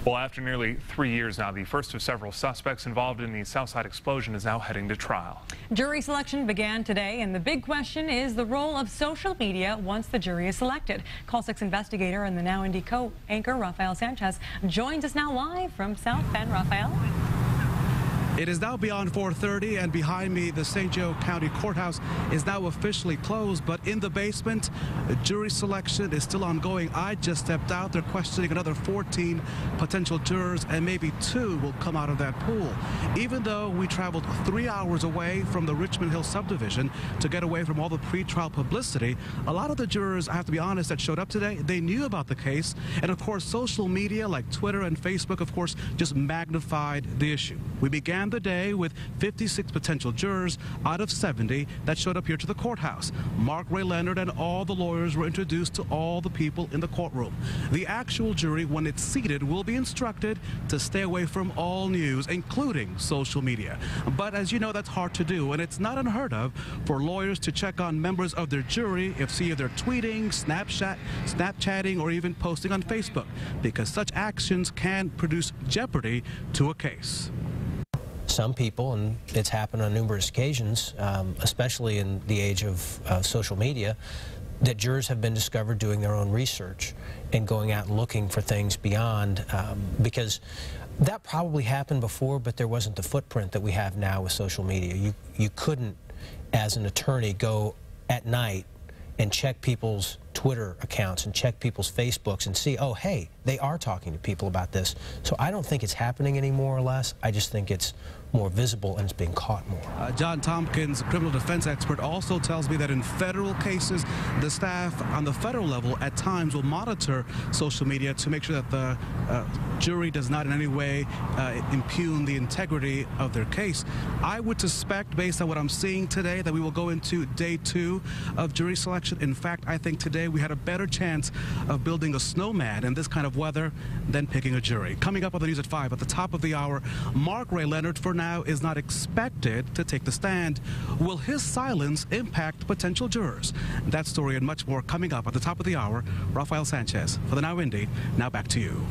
Well, after nearly 3 years now, the first of several suspects involved in the Southside explosion is now heading to trial. Jury selection began today, and the big question is the role of social media once the jury is selected. Call 6 investigator and the Now Indy co-anchor Rafael Sanchez joins us now live from South Bend. Rafael. It is now beyond 4:30, and behind me, the St. Joe County Courthouse is now officially closed, but in the basement, jury selection is still ongoing. I just stepped out. They're questioning another 14 potential jurors, and maybe 2 will come out of that pool. Even though we traveled 3 hours away from the Richmond Hill subdivision to get away from all the pretrial publicity, a lot of the jurors, I have to be honest, that showed up today, they knew about the case. And of course, social media like Twitter and Facebook, of course, just magnified the issue. We began the day with 56 potential jurors out of 70 that showed up here to the courthouse. Mark Ray Leonard and all the lawyers were introduced to all the people in the courtroom. The actual jury, when it's seated, will be instructed to stay away from all news, including social media. But as you know, that's hard to do, and it's not unheard of for lawyers to check on members of their jury if they're tweeting, Snapchatting, or even posting on Facebook, because such actions can produce jeopardy to a case. Some people, and it's happened on numerous occasions, especially in the age of social media, that jurors have been discovered doing their own research and going out and looking for things beyond, because that probably happened before, but there wasn't the footprint that we have now with social media. You couldn't, as an attorney, go at night and check people's Twitter accounts and check people's Facebooks and see, oh, hey, they are talking to people about this. So I don't think it's happening any more or less. I just think it's more visible and it's being caught more. John Tompkins, a criminal defense expert, also tells me that in federal cases, the staff on the federal level at times will monitor social media to make sure that the jury does not in any way impugn the integrity of their case. I would suspect, based on what I'm seeing today, that we will go into day 2 of jury selection. In fact, I think today we had a better chance of building a snowman in this kind of weather than picking a jury. Coming up on the news at 5 at the top of the hour, Mark Ray Leonard for now is not expected to take the stand. Will his silence impact potential jurors? That story and much more coming up at the top of the hour. Rafael Sanchez for the Now Indy. Now back to you.